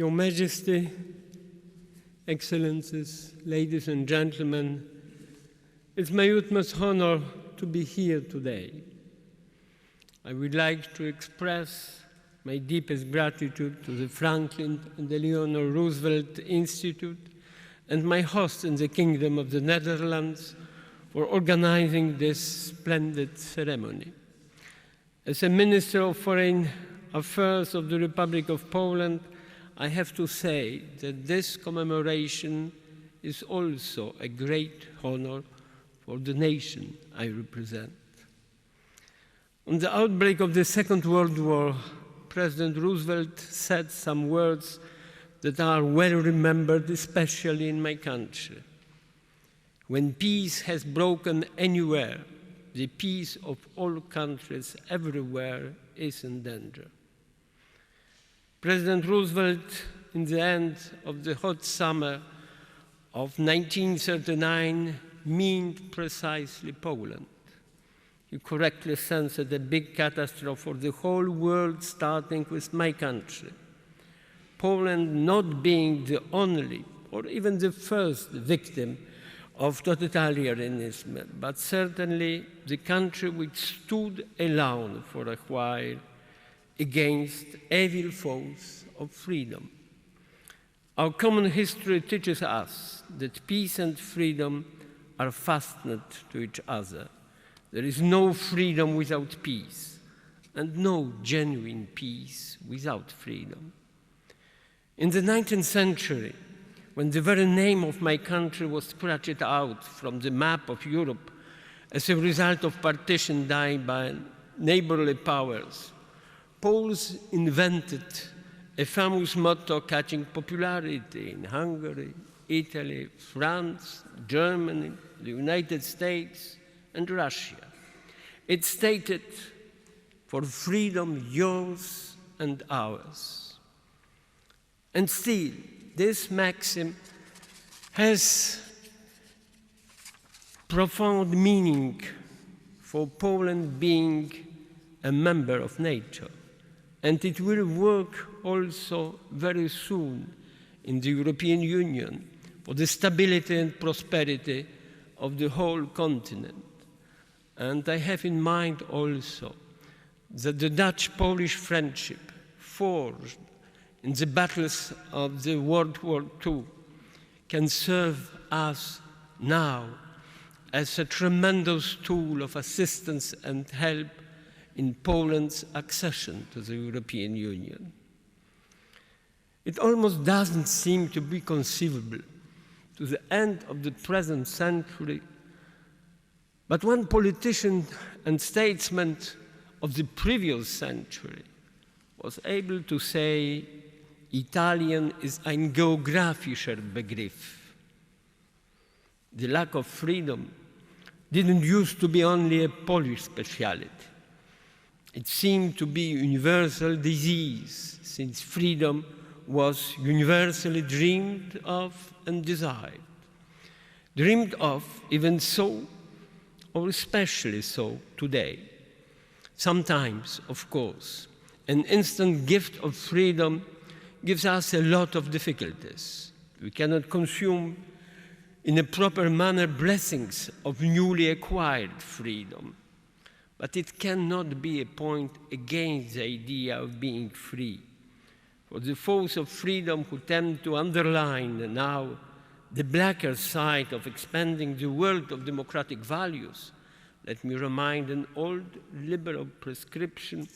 Your Majesty, Excellencies, ladies and gentlemen, it's my utmost honor to be here today. I would like to express my deepest gratitude to the Franklin and Delano Roosevelt Institute and my host in the Kingdom of the Netherlands for organizing this splendid ceremony. As a Minister of Foreign Affairs of the Republic of Poland, I have to say that this commemoration is also a great honor for the nation I represent. On the outbreak of the Second World War, President Roosevelt said some words that are well remembered, especially in my country. When peace has broken anywhere, the peace of all countries everywhere is in danger. President Roosevelt, in the end of the hot summer of 1939, meant precisely Poland. He correctly sensed a big catastrophe for the whole world, starting with my country. Poland not being the only or even the first victim of totalitarianism, but certainly the country which stood alone for a while against evil foes of freedom. Our common history teaches us that peace and freedom are fastened to each other. There is no freedom without peace, and no genuine peace without freedom. In the 19th century, when the very name of my country was scratched out from the map of Europe as a result of partition done by neighborly powers, Poles invented a famous motto catching popularity in Hungary, Italy, France, Germany, the United States, and Russia. It stated, "For freedom, yours and ours." And still, this maxim has profound meaning for Poland being a member of NATO. And it will work also very soon in the European Union for the stability and prosperity of the whole continent. And I have in mind also that the Dutch-Polish friendship forged in the battles of the World War II can serve us now as a tremendous tool of assistance and help in Poland's accession to the European Union. It almost doesn't seem to be conceivable to the end of the present century, but one politician and statesman of the previous century was able to say, Italien ist ein geografischer Begriff. The lack of freedom didn't used to be only a Polish speciality. It seemed to be a universal disease, since freedom was universally dreamed of and desired. Dreamed of even so, or especially so today. Sometimes, of course, an instant gift of freedom gives us a lot of difficulties. We cannot consume in a proper manner blessings of newly acquired freedom. But it cannot be a point against the idea of being free. For the foes of freedom who tend to underline now the blacker side of expanding the world of democratic values, let me remind an old liberal prescription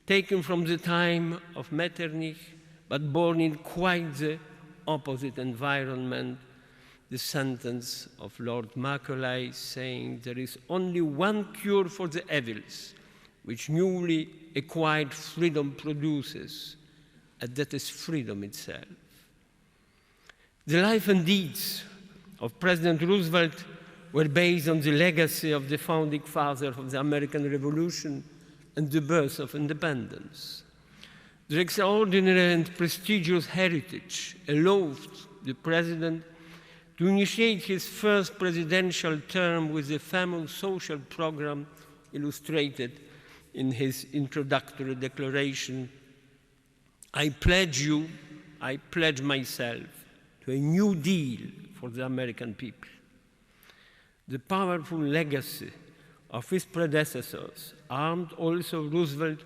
taken from the time of Metternich, but born in quite the opposite environment, the sentence of Lord Macaulay saying, "There is only one cure for the evils which newly acquired freedom produces, and that is freedom itself." The life and deeds of President Roosevelt were based on the legacy of the founding father of the American Revolution and the birth of independence. Their extraordinary and prestigious heritage allowed the president to initiate his first presidential term with the famous social program illustrated in his introductory declaration, "I pledge you I pledge myself to a new deal for the American people. The powerful legacy of his predecessors armed also Roosevelt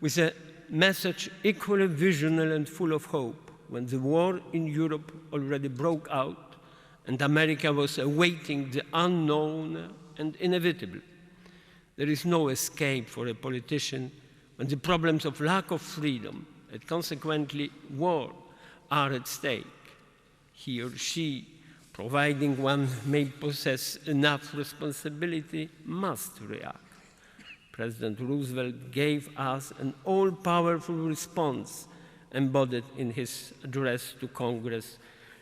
with a message equally visionary and full of hope when the war in Europe already broke out and America was awaiting the unknown and inevitable. There is no escape for a politician when the problems of lack of freedom and consequently war are at stake. He or she, providing one may possess enough responsibility, must react. President Roosevelt gave us an all-powerful response embodied in his address to Congress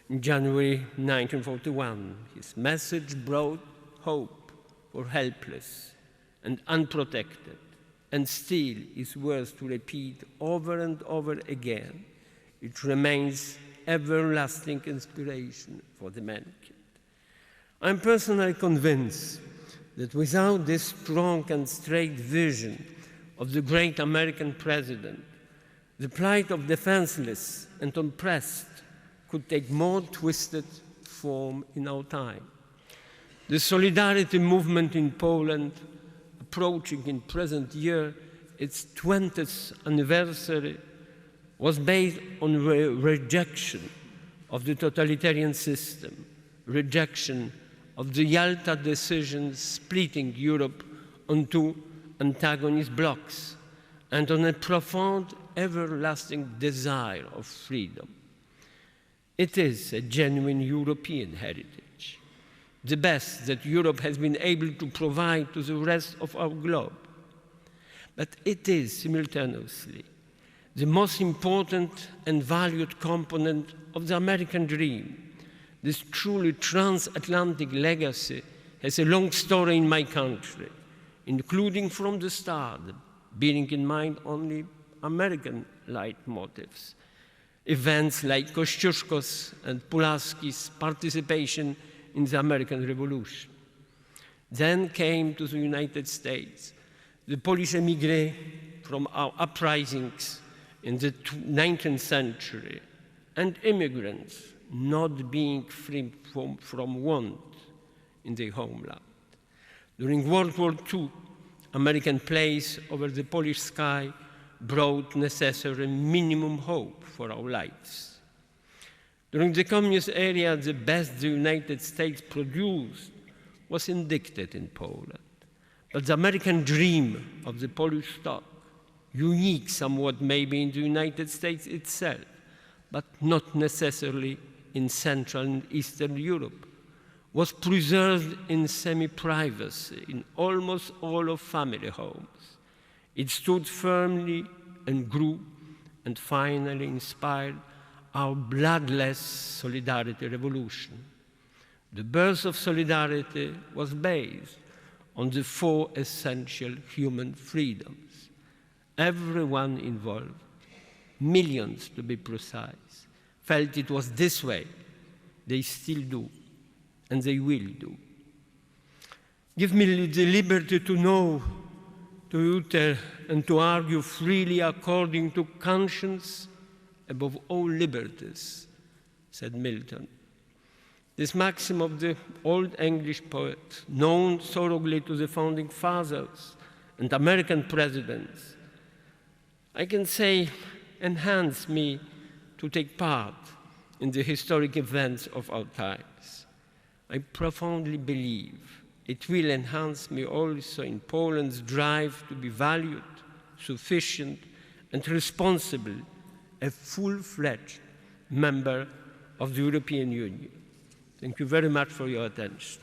in January 1941. His message brought hope for helpless and unprotected, and still is worth to repeat over and over again. It remains everlasting inspiration for the mankind. I'm personally convinced that without this strong and straight vision of the great American president, the plight of defenseless and oppressed could take more twisted form in our time. The solidarity movement in Poland, approaching in present year its 20th anniversary, was based on rejection of the totalitarian system, rejection of the Yalta decision splitting Europe on two antagonist blocs, and on a profound, everlasting desire of freedom. It is a genuine European heritage, the best that Europe has been able to provide to the rest of our globe. But it is simultaneously the most important and valued component of the American dream. This truly transatlantic legacy has a long story in my country, including from the start, bearing in mind only American leitmotifs. Events like Kościuszko's and Pulaski's participation in the American Revolution. Then came to the United States the Polish émigrés from our uprisings in the 19th century, and immigrants not being free from want in their homeland. During World War II, American place over the Polish sky brought necessary minimum hope for our lives. During the communist era, the best the United States produced was indicted in Poland. But the American dream of the Polish stock, unique somewhat maybe in the United States itself, but not necessarily in Central and Eastern Europe, was preserved in semi-privacy in almost all of family homes. It stood firmly and grew and finally inspired our bloodless solidarity revolution. The birth of solidarity was based on the 4 essential human freedoms. Everyone involved, millions to be precise, felt it was this way. They still do, and they will do. Give me the liberty to know, to utter, and to argue freely according to conscience above all liberties, said Milton. This maxim of the old English poet, known thoroughly to the founding fathers and American presidents, I can say enhanced me to take part in the historic events of our times. I profoundly believe it will enhance me also in Poland's drive to be valued, sufficient, and responsible, a full-fledged member of the European Union. Thank you very much for your attention.